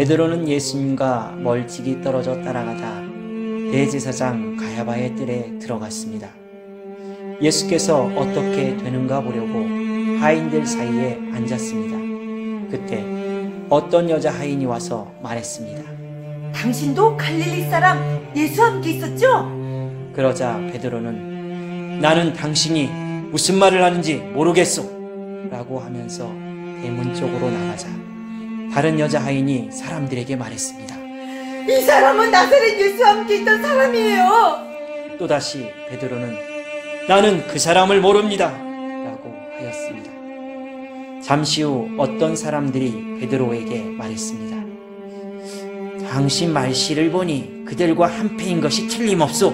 베드로는 예수님과 멀찍이 떨어져 따라가다 대제사장 가야바의 뜰에 들어갔습니다. 예수께서 어떻게 되는가 보려고 하인들 사이에 앉았습니다. 그때 어떤 여자 하인이 와서 말했습니다. 당신도 갈릴리 사람 예수와 함께 있었죠? 그러자 베드로는 나는 당신이 무슨 말을 하는지 모르겠소 라고 하면서 대문 쪽으로 나가자 다른 여자 하인이 사람들에게 말했습니다. 이 사람은 나사렛 예수와 함께 있던 사람이에요. 또다시 베드로는 나는 그 사람을 모릅니다 라고 하였습니다. 잠시 후 어떤 사람들이 베드로에게 말했습니다. 당신 말씨를 보니 그들과 한패인 것이 틀림없소.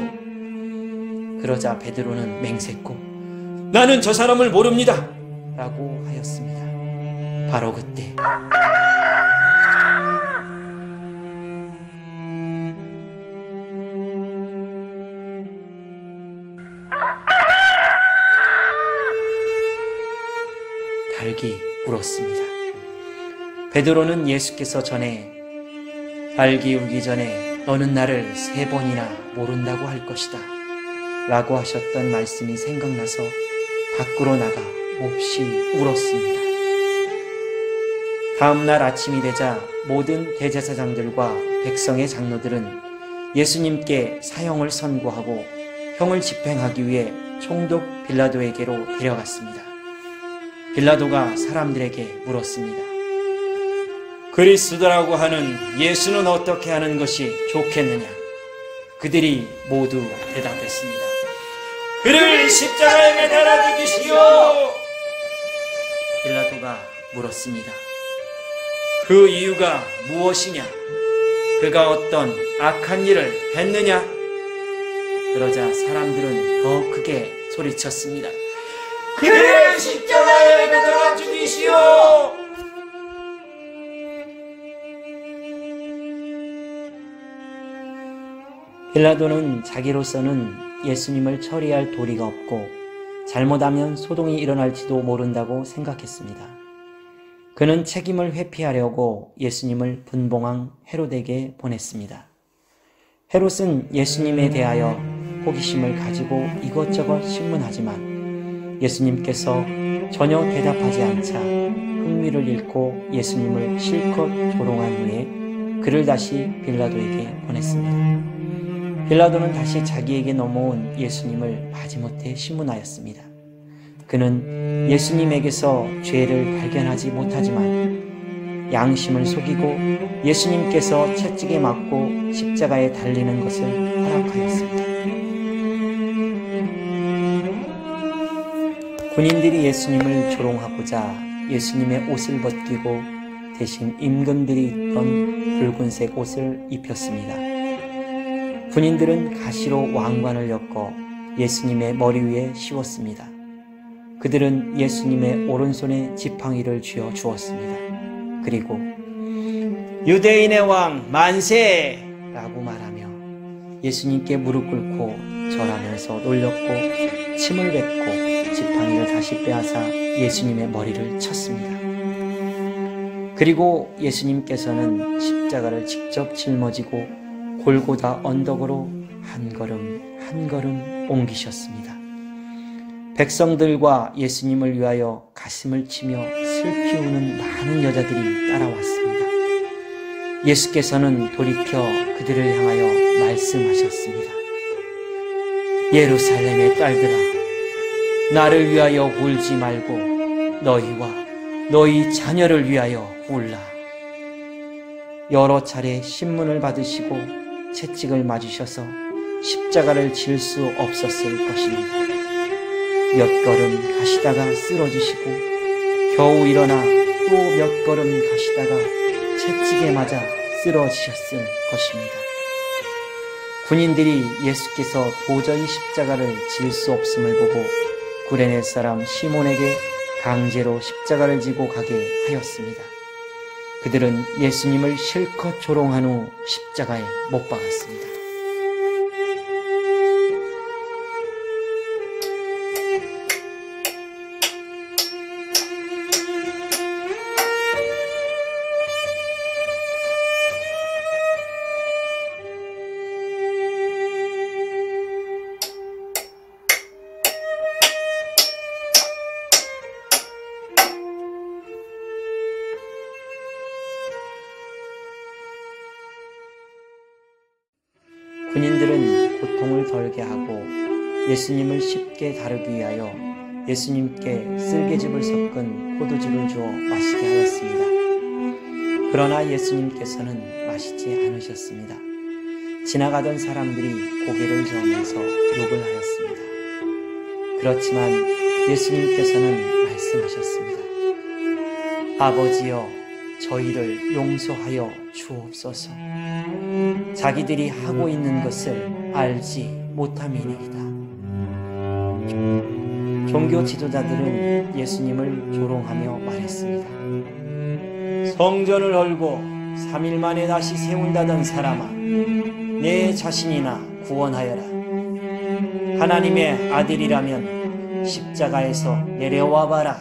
그러자 베드로는 맹세코 나는 저 사람을 모릅니다 라고 하였습니다. 바로 그때 닭이 울었습니다. 베드로는 예수께서 전에 닭이 울기 전에 너는 나를 3번이나 모른다고 할 것이다 라고 하셨던 말씀이 생각나서 밖으로 나가 몹시 울었습니다. 다음날 아침이 되자 모든 대제사장들과 백성의 장로들은 예수님께 사형을 선고하고 형을 집행하기 위해 총독 빌라도에게로 데려갔습니다. 빌라도가 사람들에게 물었습니다. 그리스도라고 하는 예수는 어떻게 하는 것이 좋겠느냐? 그들이 모두 대답했습니다. 그를 십자가에 매달아 죽이시오! 빌라도가 물었습니다. 그 이유가 무엇이냐? 그가 어떤 악한 일을 했느냐? 그러자 사람들은 더 크게 소리쳤습니다. 그를 십자가에 매달아 죽이시오! 빌라도는 자기로서는 예수님을 처리할 도리가 없고 잘못하면 소동이 일어날지도 모른다고 생각했습니다. 그는 책임을 회피하려고 예수님을 분봉왕 헤롯에게 보냈습니다. 헤롯은 예수님에 대하여 호기심을 가지고 이것저것 신문하지만 예수님께서 전혀 대답하지 않자 흥미를 잃고 예수님을 실컷 조롱한 후에 그를 다시 빌라도에게 보냈습니다. 빌라도는 다시 자기에게 넘어온 예수님을 마지못해 신문하였습니다. 그는 예수님에게서 죄를 발견하지 못하지만 양심을 속이고 예수님께서 채찍에 맞고 십자가에 달리는 것을 허락하였습니다. 군인들이 예수님을 조롱하고자 예수님의 옷을 벗기고 대신 임금들이 입던 붉은색 옷을 입혔습니다. 군인들은 가시로 왕관을 엮어 예수님의 머리 위에 씌웠습니다. 그들은 예수님의 오른손에 지팡이를 쥐어 주었습니다. 그리고 유대인의 왕 만세! 라고 말하며 예수님께 무릎 꿇고 절하면서 놀렸고 침을 뱉고 지팡이를 다시 빼앗아 예수님의 머리를 쳤습니다. 그리고 예수님께서는 십자가를 직접 짊어지고 골고다 언덕으로 한 걸음 한 걸음 옮기셨습니다. 백성들과 예수님을 위하여 가슴을 치며 슬피 우는 많은 여자들이 따라왔습니다. 예수께서는 돌이켜 그들을 향하여 말씀하셨습니다. 예루살렘의 딸들아, 나를 위하여 울지 말고 너희와 너희 자녀를 위하여 울라. 여러 차례 신문을 받으시고 채찍을 맞으셔서 십자가를 질 수 없었을 것입니다. 몇 걸음 가시다가 쓰러지시고 겨우 일어나 또 몇 걸음 가시다가 채찍에 맞아 쓰러지셨을 것입니다. 군인들이 예수께서 도저히 십자가를 질 수 없음을 보고 구레네 사람 시몬에게 강제로 십자가를 지고 가게 하였습니다. 그들은 예수님을 실컷 조롱한 후 십자가에 못 박았습니다. 군인들은 고통을 덜게 하고 예수님을 쉽게 다루기 위하여 예수님께 쓸개즙을 섞은 포도주를 주어 마시게 하였습니다. 그러나 예수님께서는 마시지 않으셨습니다. 지나가던 사람들이 고개를 저으면서 욕을 하였습니다. 그렇지만 예수님께서는 말씀하셨습니다. 아버지여, 저희를 용서하여 주옵소서. 자기들이 하고 있는 것을 알지 못함이니이다. 종교 지도자들은 예수님을 조롱하며 말했습니다. 성전을 헐고 3일 만에 다시 세운다던 사람아, 내 자신이나 구원하여라. 하나님의 아들이라면 십자가에서 내려와 봐라.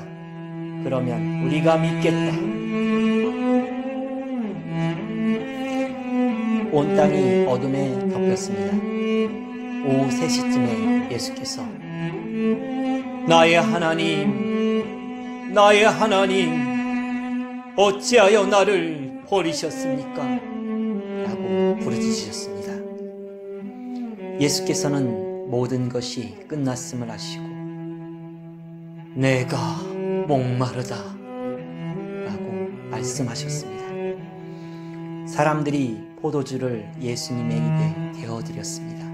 그러면 우리가 믿겠다. 온 땅이 어둠에 덮였습니다. 오후 3시쯤에 예수께서 나의 하나님, 나의 하나님, 어찌하여 나를 버리셨습니까? 라고 부르짖으셨습니다. 예수께서는 모든 것이 끝났음을 아시고 내가 목마르다 라고 말씀하셨습니다. 사람들이 포도주를 예수님의 입에 대어드렸습니다.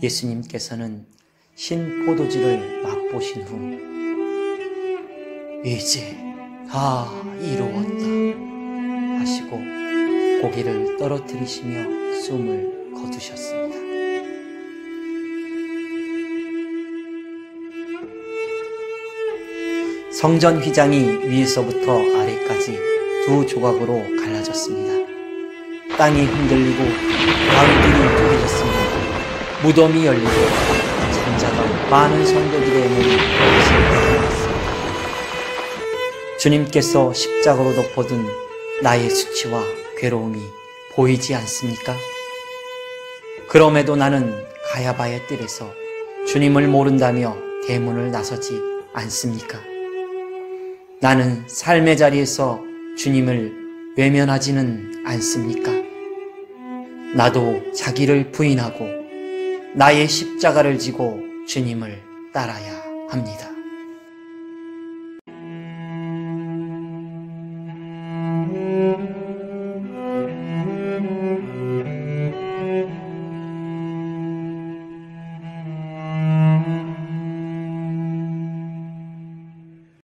예수님께서는 신 포도주를 맛보신 후 이제 다 이루었다 하시고 고개를 떨어뜨리시며 숨을 거두셨습니다. 성전 휘장이 위에서부터 아래까지 두 조각으로 갈라졌습니다. 땅이 흔들리고 바위들이 쪼개졌습니다. 무덤이 열리고 잠자던 많은 성도들의 몸이 부러졌습니다. 주님께서 십자가로 덮어둔 나의 수치와 괴로움이 보이지 않습니까? 그럼에도 나는 가야바의 뜰에서 주님을 모른다며 대문을 나서지 않습니까? 나는 삶의 자리에서 주님을 외면하지는 않습니까? 나도 자기를 부인하고 나의 십자가를 지고 주님을 따라야 합니다.